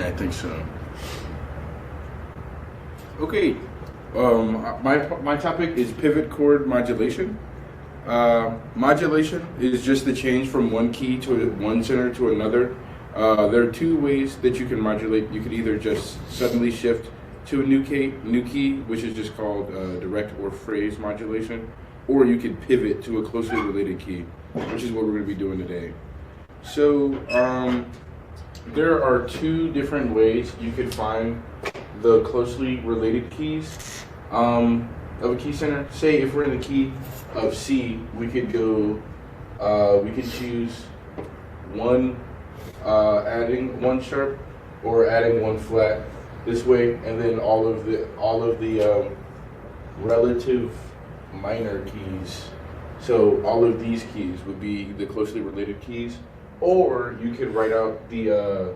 Yeah, I think so. Okay. My topic is pivot chord modulation. Modulation is just the change from one key to one center to another. There are two ways that you can modulate. You could either just suddenly shift to a new key, which is just called direct or phrase modulation, or you could pivot to a closely related key, which is what we're going to be doing today. So there are two different ways you could find the closely related keys of a key center. Say if we're in the key of C, we could go, we could choose one, adding one sharp or adding one flat this way, and then all of the relative minor keys. So all of these keys would be the closely related keys, or you could write out the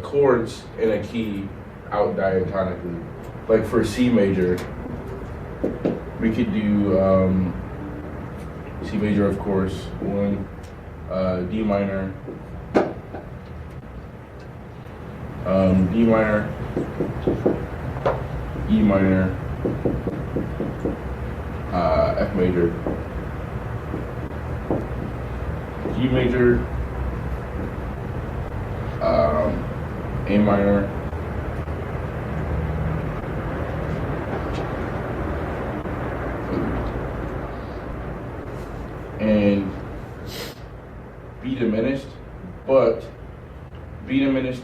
chords in a key out diatonically. Like for C major, we could do C major, of course, one, D minor, D minor, E minor, F major, G major, A minor, and B diminished, but B diminished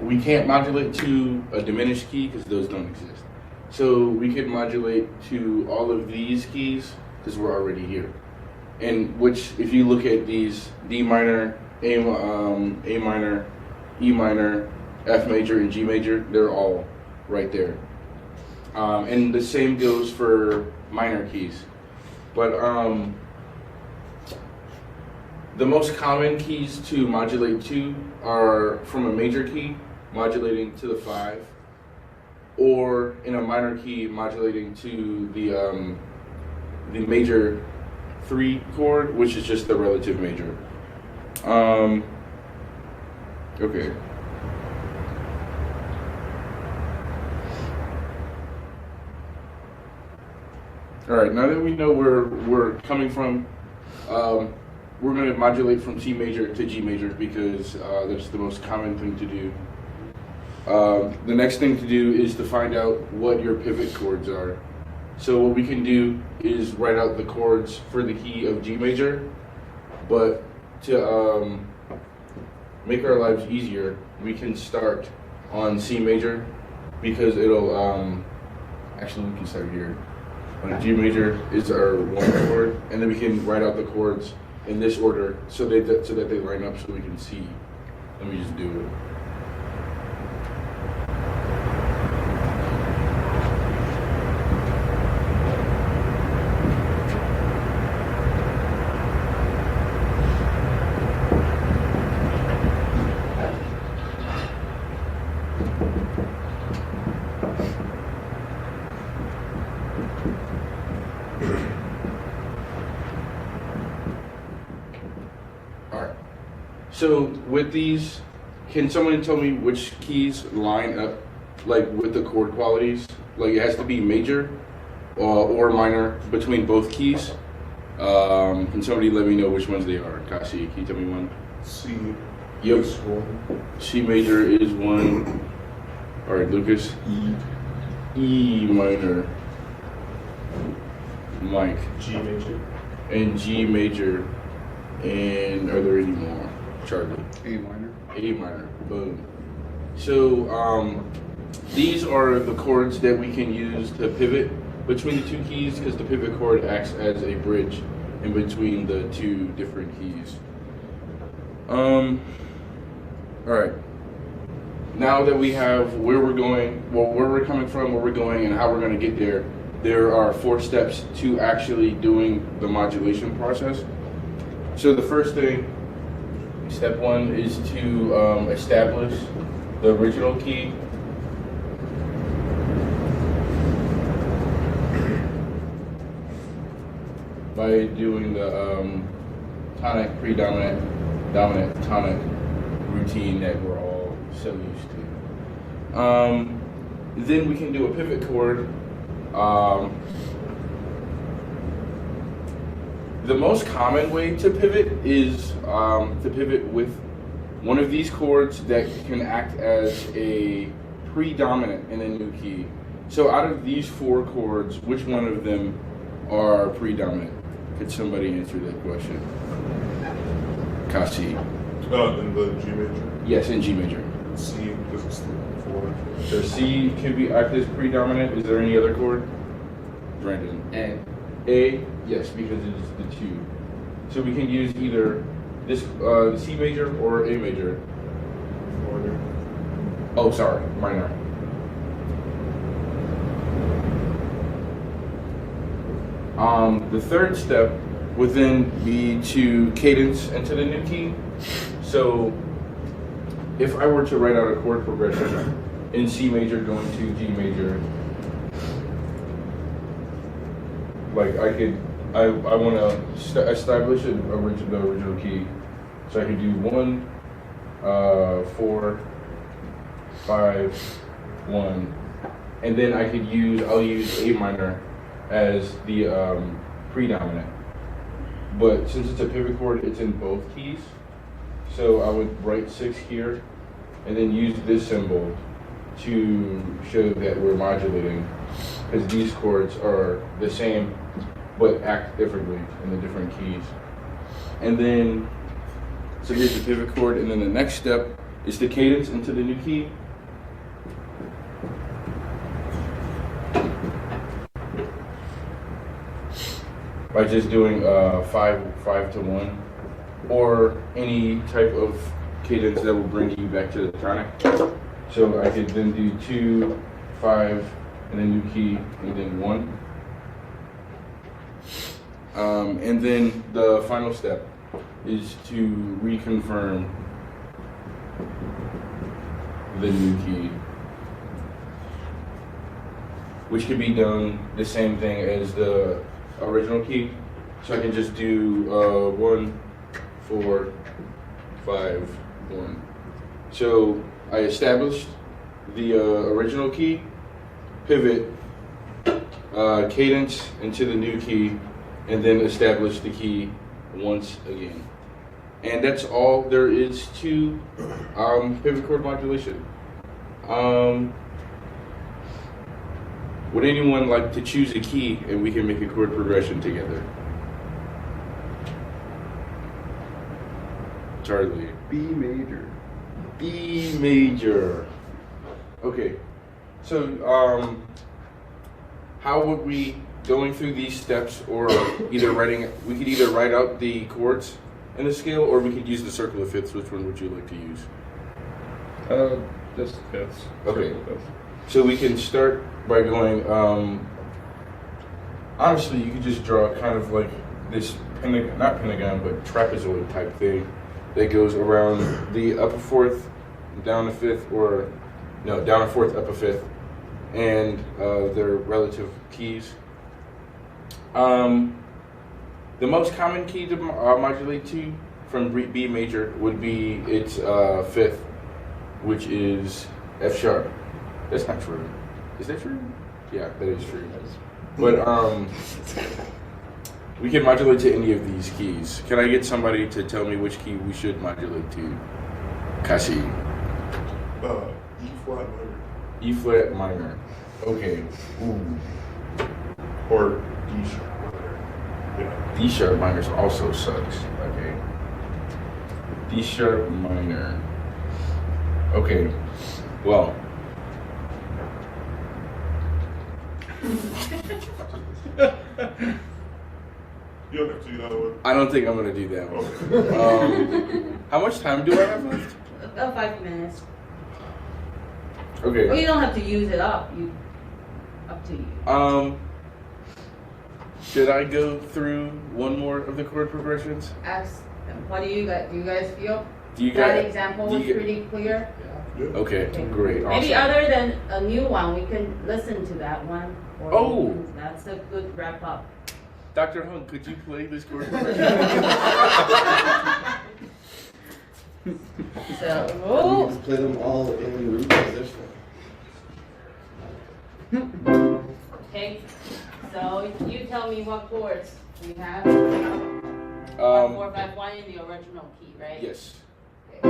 we can't modulate to a diminished key because those don't exist. So we could modulate to all of these keys because we're already here. And which, if you look at these, D minor, A minor, E minor, F major, and G major, they're all right there. And the same goes for minor keys. But the most common keys to modulate to are from a major key, modulating to the 5, or in a minor key, modulating to the major 3 chord, which is just the relative major. Okay. All right, now that we know where we're coming from, we're going to modulate from C major to G major because that's the most common thing to do. The next thing to do is to find out what your pivot chords are. So what we can do is write out the chords for the key of G major, but to make our lives easier, we can start on C major because it'll, actually we can start here. G major is our one chord, and then we can write out the chords in this order so that they line up so we can see. Let me just do it. So with these, can someone tell me which keys line up like with the chord qualities? Like it has to be major or minor between both keys. Can somebody let me know which ones they are? Kasi, can you tell me one? C. Yep. Is one. C major is one. All right, Lucas. E minor. Mike. G major. And G major. And are there any more? Charlie. A minor. A minor. Boom. So these are the chords that we can use to pivot between the two keys because the pivot chord acts as a bridge in between the two different keys. All right. Now that we have where we're going, well, where we're coming from, where we're going, and how we're going to get there, there are 4 steps to actually doing the modulation process. So the first thing, step 1 is to establish the original key. By doing the tonic predominant dominant tonic routine that we're all so used to. Then we can do a pivot chord. The most common way to pivot is to pivot with one of these chords that can act as a predominant in a new key. So out of these 4 chords, which one of them are predominant? Could somebody answer that question? Kasi. In the G major? Yes, in G major. C, because it's 4. So C can be act as predominant. Is there any other chord? Brandon. A. A, yes, because it is the 2. So we can use either this the C major or A major. Minor. Oh, sorry, minor. The third step would then be to cadence into the new key. So if I were to write out a chord progression in C major going to G major, like I want to establish the original key. So I could do 1, 4, 5, 1, and then I'll use A minor as the predominant. But since it's a pivot chord, it's in both keys. So I would write 6 here, and then use this symbol to show that we're modulating, because these chords are the same, but act differently in the different keys. And then, so here's the pivot chord, and then the next step is the cadence into the new key. By just doing 5 to 1, or any type of cadence that will bring you back to the tonic. So I could then do 2, 5, and then new key, and then 1. And then the final step is to reconfirm the new key, which can be done the same thing as the original key. So I can just do 1, 4, 5, 1. So I established the original key, pivot, cadence into the new key, and then establish the key once again. And that's all there is to pivot chord modulation. Would anyone like to choose a key and we can make a chord progression together? Charlie. B major. B major. Okay. So, how would we, going through these steps, or we could either write out the chords in the scale, or we could use the circle of fifths. Which one would you like to use? Just fifths. Okay. So we can start by going, honestly, you could just draw kind of like this not pentagon, but trapezoid type thing that goes around the upper fourth, down a fifth, or no, down a fourth, up a fifth, and their relative keys. The most common key to modulate to from B major would be its fifth, which is F sharp. That's not true. Is that true? Yeah, that is true. But we can modulate to any of these keys. Can I get somebody to tell me which key we should modulate to? Kasi. E flat minor. E flat minor. Okay. Ooh. Or D sharp minor. Yeah. D sharp minor also sucks. Okay. D sharp minor. Okay. Well. You don't have to do that one. I don't think I'm gonna do that one. How much time do I have left? 5 minutes. Okay. Well, you don't have to use it up. Up to you. Should I go through one more of the chord progressions? Ask them. What do you guys? Do you guys feel Do you that guys? example was pretty clear? Yeah. Okay, great. Maybe Awesome. other than a new one, we can listen to that one. Or Oh. That's a good wrap up. Dr. Hung, could you play this chord progression? So, You just play them all in root position. okay. So you tell me what chords we have. 1, 4, 5, 1 in the original key, right? Yes. Okay.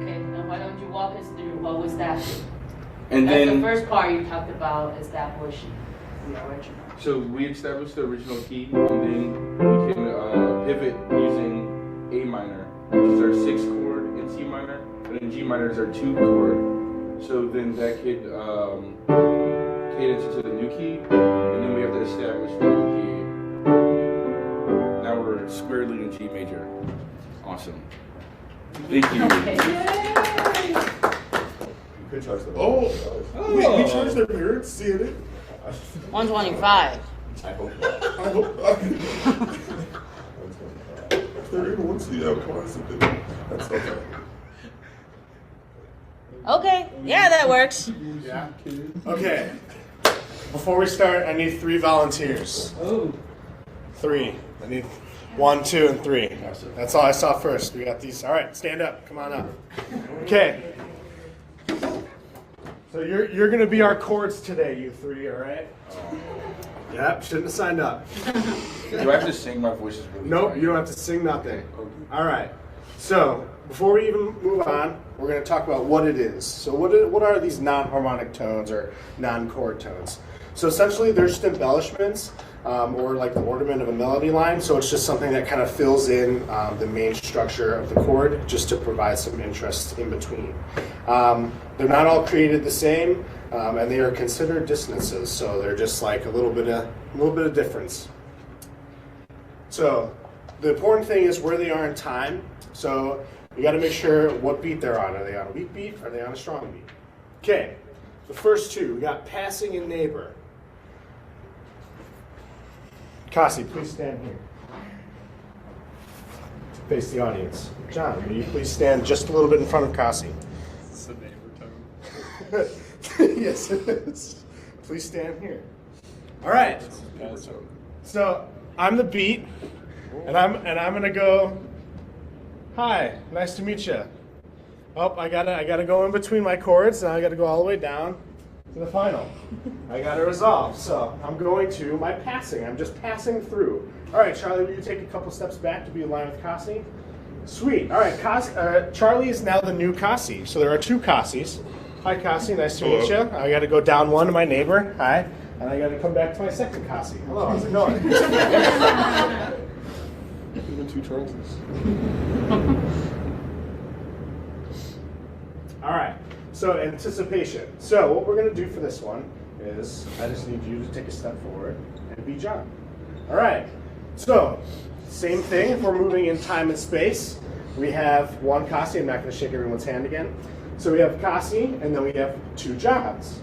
Okay. Now why don't you walk us through what was that? And That's then the first part you talked about establishing the original. so we established the original key, and then we can pivot using A minor, which is our 6th chord, and C minor, and then G minor is our 2 chord. So then that could cadence into the new key, and then we have to establish the new key. Now we're squarely in G major. Awesome. Thank you. Okay. You could charge them. Oh, we charge their parents, seeing it. 125. I hope not. I hope not. If they're even once you have cars, that's okay. Okay. Yeah, that works. Yeah. Okay. Before we start, I need 3 volunteers. Oh. 3. I need 1, 2, and 3. That's all I saw first. We got these. All right, stand up. Come on up. Okay. So you're going to be our chords today, you 3. All right. Yep. Shouldn't have signed up. Do I have to sing? My voice is really Nope. tight. You don't have to sing nothing. All right. So before we even move on, we're going to talk about what it is. So what are these non-harmonic tones or non-chord tones? So essentially, they're just embellishments or like the ornament of a melody line. So it's just something that kind of fills in the main structure of the chord, just to provide some interest in between. They're not all created the same, and they are considered dissonances. So they're just like a little bit of difference. So the important thing is where they are in time. So you got to make sure what beat they're on. Are they on a weak beat? Are they on a strong beat? Okay, the first 2, we got passing and neighbor. Kasi, please stand here. Face the audience. John, will you please stand just a little bit in front of Kasi? It's a neighbor tone. Yes, it is. Please stand here. All right. So I'm the beat, and I'm gonna go. Hi, nice to meet you. Oh, I gotta go in between my chords, and I gotta go all the way down to the final. I gotta resolve. So I'm going to my passing. I'm just passing through. All right, Charlie, will you take a couple steps back to be in line with Kasi? Sweet. All right, Charlie is now the new Kasi. So there are 2 Kasis. Hi, Kasi. Nice to meet you. I gotta go down one to my neighbor. Hi. And I gotta come back to my second Kasi. Hello. How's it going? Even 2 choices. All right, so anticipation. So what we're going to do for this one is I just need you to take a step forward and be John. All right, so same thing. If we're moving in time and space, we have 1 Kasi. I'm not going to shake everyone's hand again. So we have Kasi, and then we have 2 Johns.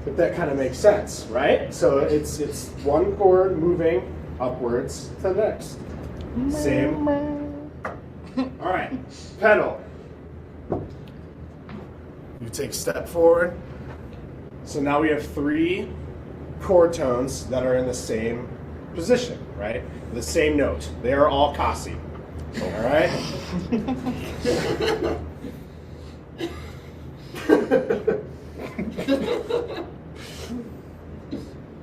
If that kind of makes sense, right? So it's 1 chord moving upwards to the next. Same. All right, pedal. You take a step forward. So now we have 3 chord tones that are in the same position, right? The same note. They are all Kasi. All right?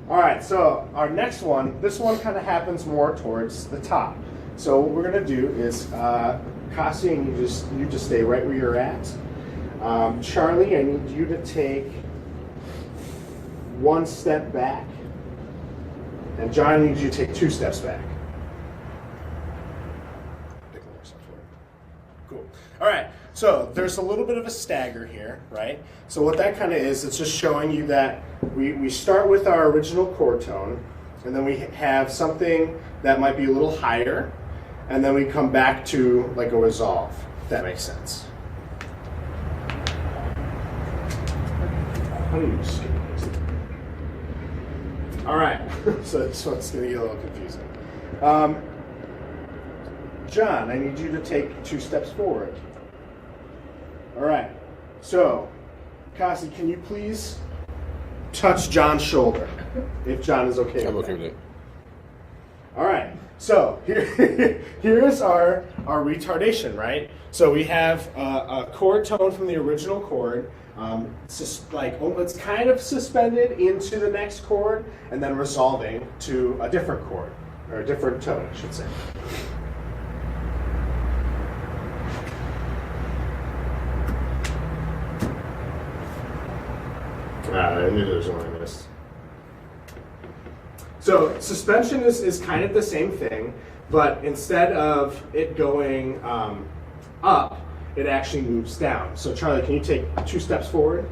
All right, so our next one, this one kind of happens more towards the top. So what we're going to do is, Kasi, and you just stay right where you're at. Charlie, I need you to take 1 step back. And John, I need you to take 2 steps back. Cool. All right, so there's a little bit of a stagger here, right? So what that kind of is, it's just showing you that we start with our original chord tone, and then we have something that might be a little higher, and then we come back to like a resolve, if that makes sense. How do you skip this? All right, so this one's going to get a little confusing. John, I need you to take 2 steps forward. All right, so Kasi, can you please touch John's shoulder, if John is okay with that? with it. All right, So here's our retardation, right? So we have a chord tone from the original chord. It's kind of suspended into the next chord and then resolving to a different chord, or a different tone, I should say. I knew there was one I missed. So suspension is kind of the same thing, but instead of it going up, it actually moves down. So Charlie, can you take 2 steps forward?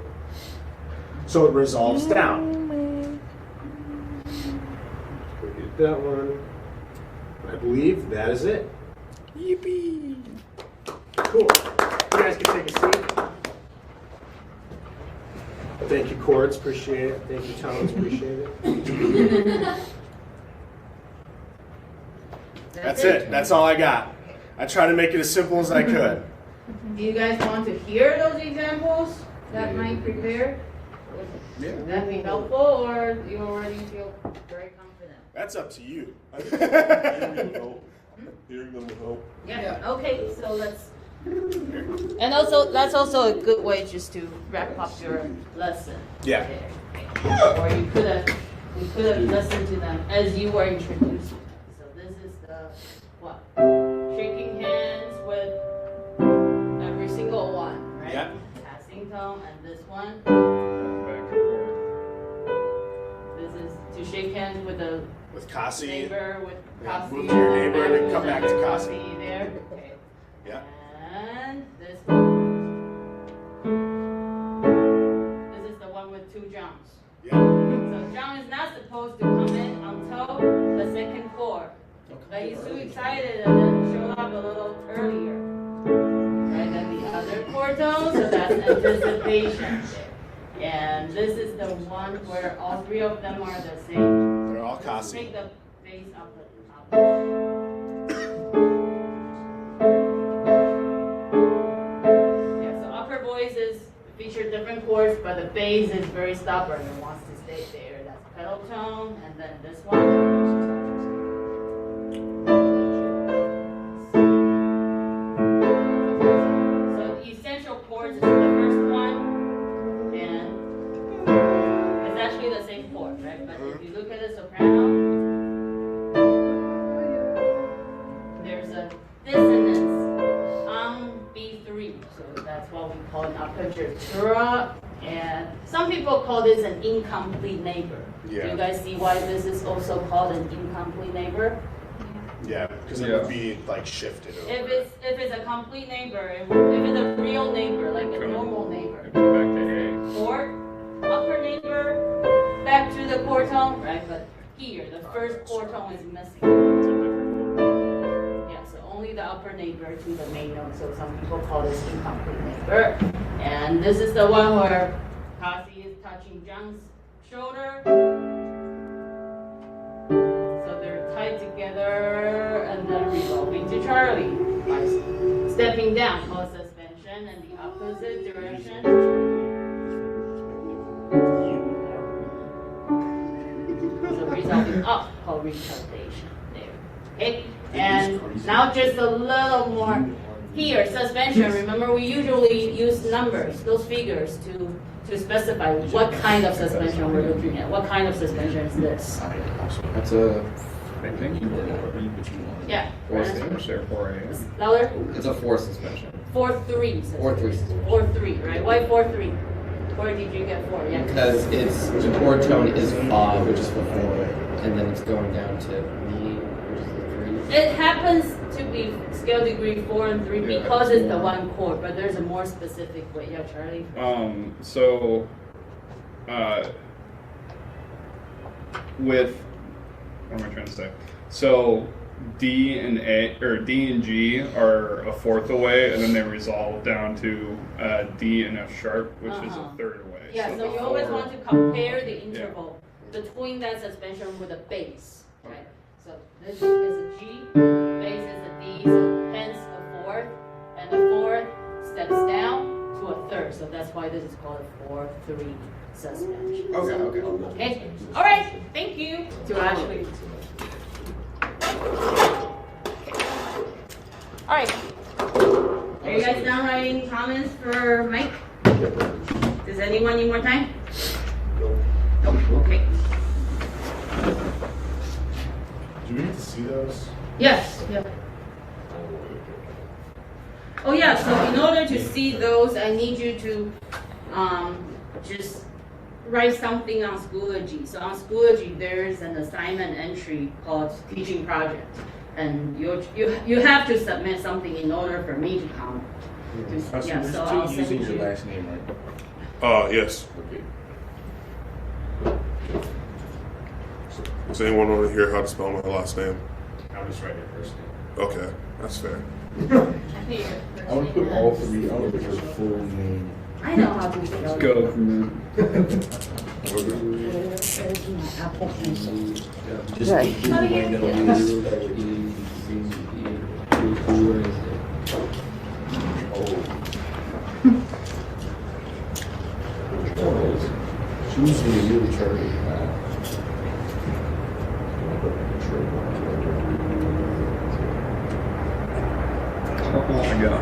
So it resolves down. We did that one. I believe that is it. Yippee! Cool. You guys can take a seat. Thank you, chords. Appreciate it. Thank you, tones. Appreciate it. That's it. That's all I got. I tried to make it as simple as I could. Do you guys want to hear those examples that Mike prepared? Would that be helpful, or you already feel very confident? That's up to you. Hearing them will help. Yeah. Okay. So let's. And also, that's also a good way just to wrap up your lesson. Yeah. Or you could have listened to them as you were introduced. So this is the what? Shaking hands with every single one, right? Yeah. Passing tone, and this one. This is to shake hands with the Kasi. neighbor, with Yeah, Kasi. move to your neighbor and then come back to Kasi. There. Okay. Yeah. And this one. This is the one with 2 jumps. Yeah. So jump is not supposed to come in until the second chord. But he's too excited and then show up a little earlier. Right, then the other chord tone, so that's anticipation. And this is the one where all 3 of them are the same. They're all Just Kasi. make the bass up. Yeah, so upper voices feature different chords, but the bass is very stubborn and wants to stay there. That's pedal tone, and then this one. So the essential chords is the first one, and it's actually the same chord, right? But if you look at the soprano, there's a dissonance on B3, so that's what we call an appoggiatura, and some people call this an incomplete neighbor. Yeah. Do you guys see why this is also called an incomplete neighbor? Yeah, because it would be like shifted over. If it's a complete neighbor, if it's a real neighbor, like a normal neighbor, Back to A. chord, upper neighbor, back to the chord tone, right? But here, the first chord tone is missing. Yeah, so only the upper neighbor to the main note. So some people call this incomplete neighbor. And this is the one where Kasi is touching Jung's shoulder. So they're tied together and then resolving to Charlie by stepping down, called suspension, and the opposite direction. So resolving up, called retardation. There. Okay? And now just a little more. Here, suspension, remember we usually use numbers, those figures, to specify what kind of suspension we're looking at. What kind of suspension is this? That's a I think you Yeah. Therefore, Louder? it's a 4 suspension. 4-3 suspension. 4-3. 4-3, right? Why 4-3? Where did you get 4? Yeah. Because it's the chord tone is Fa, which is for 4, and then it's going down to Mi, which is the 3. It happens to be scale degree 4 and 3 Yeah. because it's the one chord, but there's a more specific way. Yeah, Charlie? What am I trying to say? So D and A or D and G are a fourth away, and then they resolve down to D and F sharp, which is a third away. Yeah, so the you always four- want to compare the interval between that suspension with a bass, right? So this is a G, bass is a D, so hence a fourth, and the fourth steps down to a third. So that's why this is called a 4-3 suspension. Okay. Okay. All right. Thank you to Ashley. All right. Are you guys done writing comments for Mike? Does anyone need more time? Nope. Okay. Do we get to see those? Yes. Yeah. Oh yeah. So in order to see those, I need you to just write something on Schoology. So on Schoology, there is an assignment entry called teaching project, and you have to submit something in order for me to count. Yeah. So I'll send using you. your last name, right? Yes. Okay. Does anyone want to hear how to spell my last name? I'll just write your first name. Okay, that's fair. I want to put all three. I want to put your full name. I know how to spell. Let's go from Just How do you do Choose me really charging. Oh my god.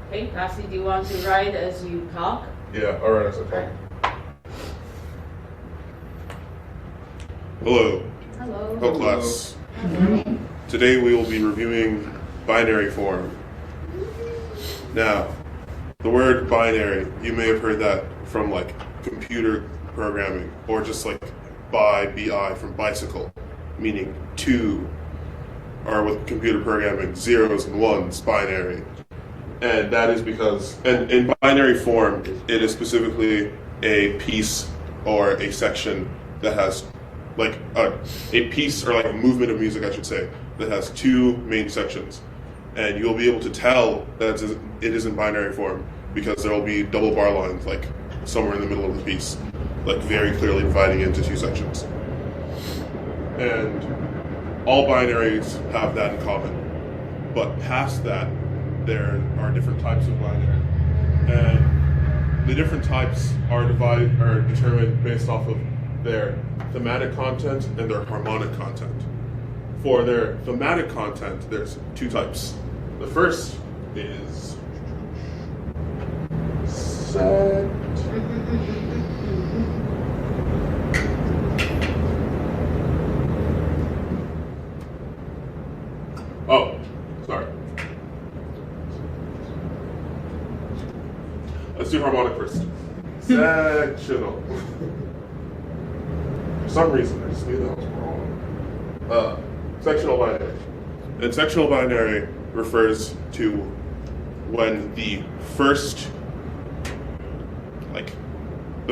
Okay, Cassie, do you want to write as you talk? Yeah, alright, that's okay. Hello. Hello. Hello, class. Today we will be reviewing binary form. Now, the word binary, you may have heard that from like computer programming, or just like bi from bicycle, meaning two, or with computer programming, zeros and ones, binary. And that is because, and in binary form, it is specifically a piece or a section that has, like, a piece or like a movement of music, I should say, that has two main sections. And you'll be able to tell that it is in binary form because there will be double bar lines, like, somewhere in the middle of the piece, like, very clearly dividing into two sections. And all binaries have that in common. But past that, there are different types of binary, and the different types are determined based off of their thematic content and their harmonic content. For their thematic content, there's two types. The first is set. Oh, sorry. Let's do harmonic first. Sectional. For some reason, I just knew that was wrong. Sectional binary. And sectional binary refers to when the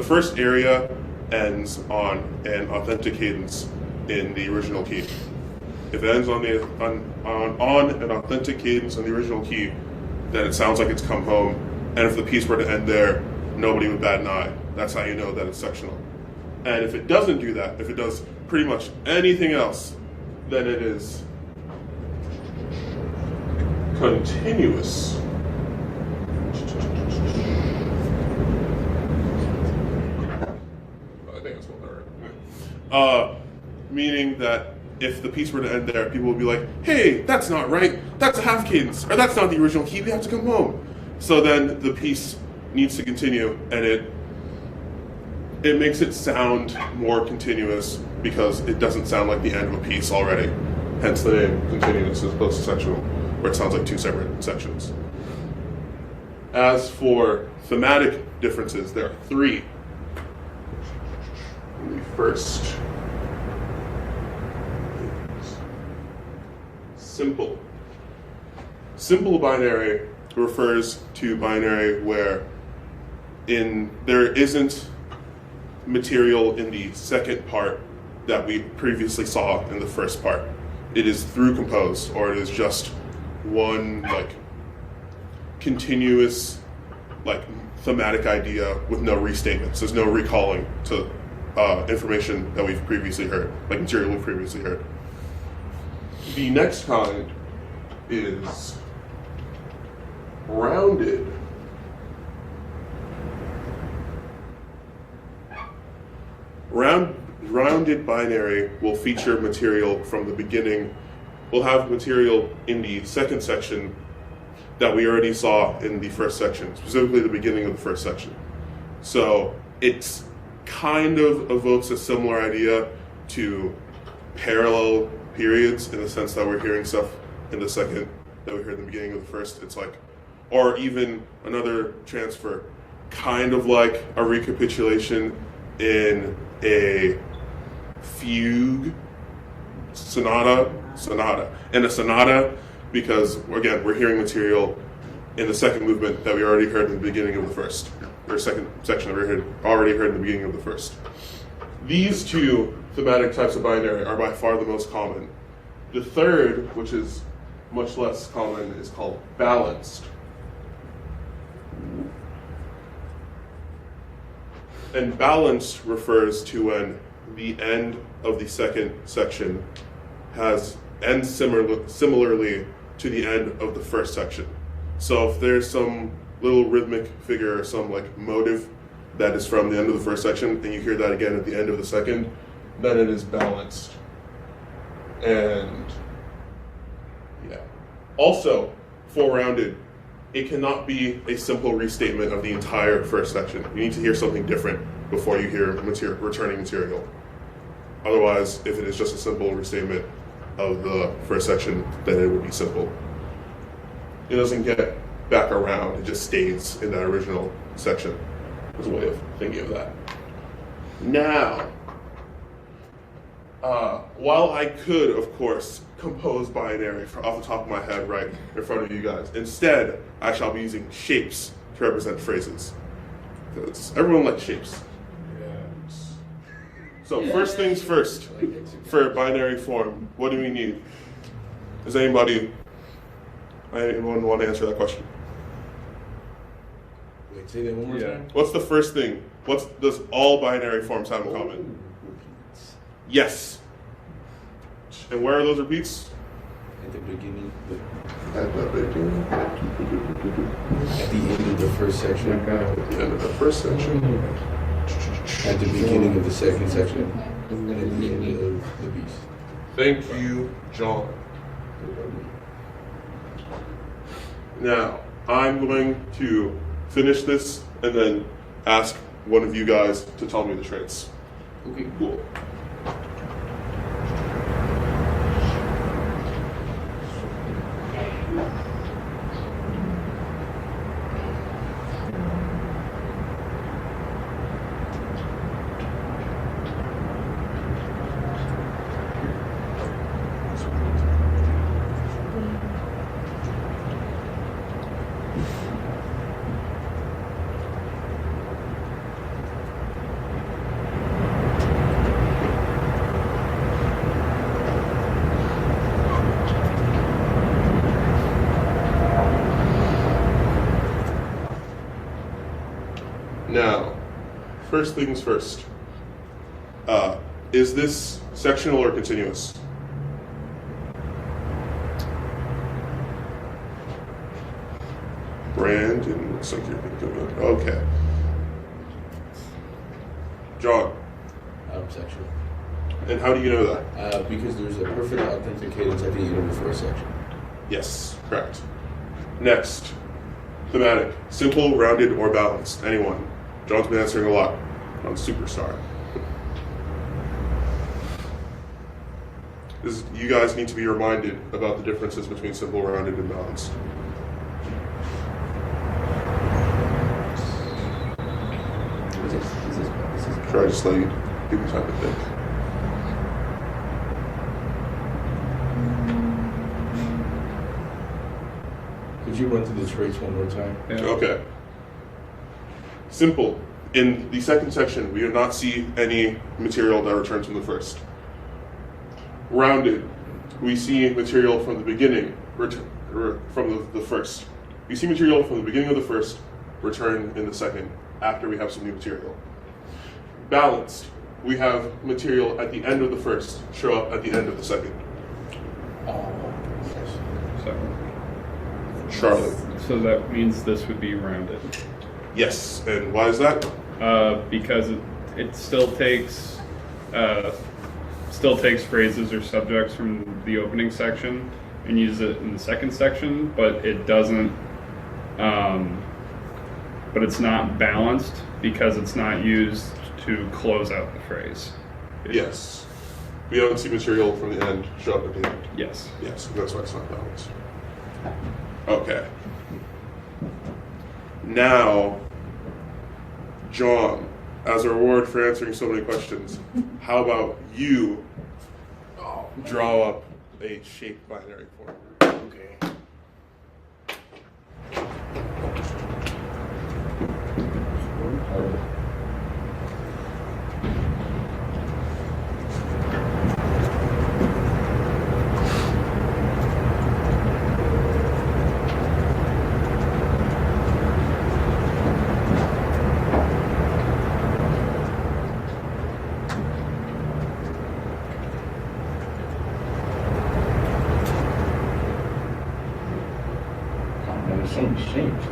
first area ends on an authentic cadence in the original key. If it ends on an authentic cadence in the original key, then it sounds like it's come home. And if the piece were to end there, nobody would bat an eye. That's how you know that it's sectional. And if it doesn't do that, if it does pretty much anything else, then it is continuous. I think that's what they're right. Meaning that if the piece were to end there, people would be like, hey, that's not right. That's a half cadence. Or that's not the original key. We have to come home. So then the piece needs to continue, and it makes it sound more continuous because it doesn't sound like the end of a piece already. hence the name continuous as opposed to sectional, where it sounds like two separate sections. As for thematic differences, there are three. The first is simple. Simple binary refers to binary where there isn't material in the second part that we previously saw in the first part. It is through compose, or it is just one continuous thematic idea with no restatements. There's no recalling to information that we've previously heard, material we've previously heard. The next kind is rounded. Rounded binary will feature material from the beginning. We'll have material in the second section that we already saw in the first section, specifically the beginning of the first section. So it's kind of evokes a similar idea to parallel periods in the sense that we're hearing stuff in the second that we heard in the beginning of the first. It's or even another transfer, kind of like a recapitulation in a fugue, sonata, and a sonata, because again, we're hearing material in the second movement that we already heard in the beginning of the first, or second section that we already heard in the beginning of the first. These two thematic types of binary are by far the most common. The third, which is much less common, is called balanced. And balanced refers to when the end of the second section ends similarly to the end of the first section. So if there's some little rhythmic figure or some motive that is from the end of the first section, and you hear that again at the end of the second, then it is balanced. And yeah. Also, for rounded, it cannot be a simple restatement of the entire first section. You need to hear something different before you hear returning material. Otherwise, if it is just a simple restatement of the first section, then it would be simple. It doesn't get back around, it just stays in that original section. There's a way of thinking of that. Now, while I could, of course, compose binary off the top of my head right in front of you guys, instead, I shall be using shapes to represent phrases. Because everyone likes shapes. So first things first, for binary form, what do we need? Does anyone want to answer that question? Wait, say that one more time. What's the first thing? Does all binary forms have in common? Yes. And where are those repeats? At the beginning. At the beginning. At the end of the first section. At the end of the first section. At the beginning of the second section. And at the end of the piece. Thank you, John. Now, I'm going to finish this and then ask one of you guys to tell me the traits. Okay, cool. Now, first things first. Is this sectional or continuous? Brandon, looks like you're thinking of it. Okay. John. Sectional. And how do you know that? Because there's a perfect authentic cadence at the end of the first section. Yes, correct. Next, thematic. Simple, rounded, or balanced? Anyone? John's been answering a lot on Superstar. is you guys need to be reminded about the differences between simple, rounded, and balanced. Should I just let you give me time to think? Could you run through the traits one more time? Yeah. Okay. Simple. In the second section, we do not see any material that returns from the first. Rounded, we see material from the beginning, from the first. We see material from the beginning of the first, return in the second, after we have some new material. Balanced, we have material at the end of the first, show up at the end of the second. Charlotte. So that means this would be rounded. Yes, and why is that? Because it still takes phrases or subjects from the opening section and uses it in the second section, but it doesn't. But it's not balanced because it's not used to close out the phrase. Yes. We don't see material from the end show up at the end. Yes. Yes, that's why it's not balanced. Okay. Now, John, as a reward for answering so many questions, how about you draw up a shaped binary form? Okay. Something's changed.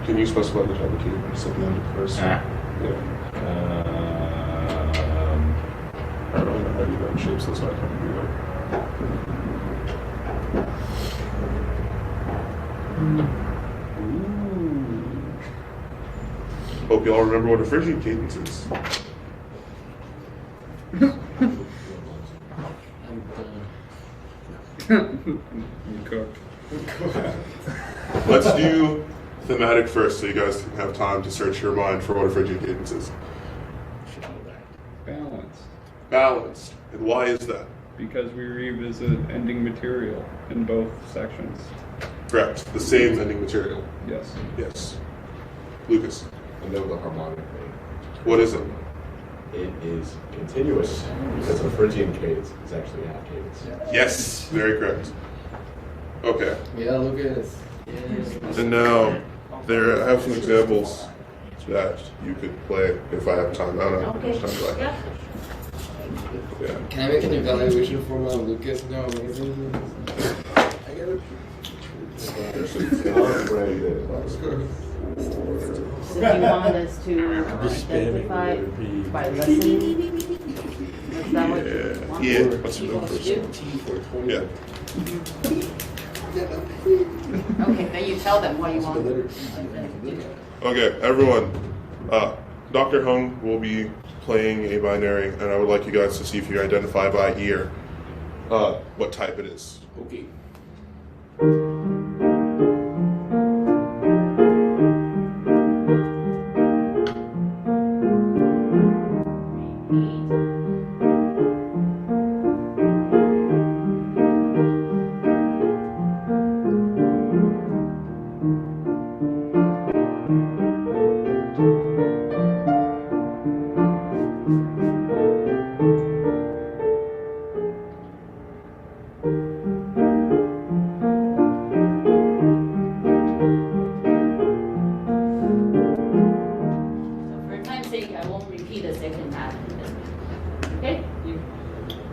Can you specify the type of key? Just at the end of the first. Yeah. I don't know how you run shapes, that's why I can't do that. Ooh. Hope you all remember what a Phrygian cadence is. I'm cooked. Let's do thematic first, so you guys can have time to search your mind for what a Phrygian cadence is. Balanced. Balanced. And why is that? Because we revisit ending material in both sections. Correct. The same ending material. Yes. Yes. Lucas. I know the harmonic thing. What is it? It is continuous because a Phrygian cadence is actually a half cadence. Yes. Very correct. Okay. Yeah, Lucas. Yes. And now, I have some examples that you could play if I have time. I don't know how much time do I have. Yeah. Can I make an evaluation form on Lucas? No, amazing. So do you want us to identify by lesson? Is that what you want? Yeah. Let's do You that want to first. do? Yeah. Okay, then you tell them what you want. Okay, everyone. Dr. Hung will be playing a binary, and I would like you guys to see if you identify by ear what type it is. Okay.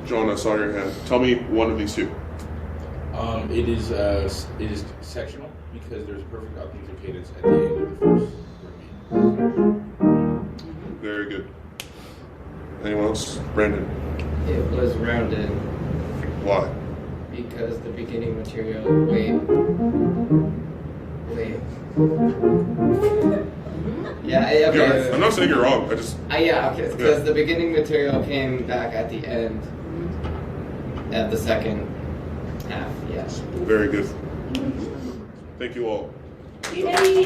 John, I saw your hand. Tell me one of these two. It is sectional because there's perfect octave cadence at the end of the first remain. Very good. Anyone else? Brandon. It was rounded Why? because the beginning material. Wait. Yeah. Okay. Yeah, I'm not saying you're wrong. I just. Yeah. Okay. Because the beginning material came back at the end. At the second half. Yes. Very good. Thank you all. Yay!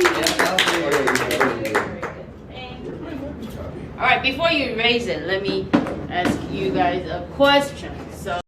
All right, before you erase it, let me ask you guys a question. So.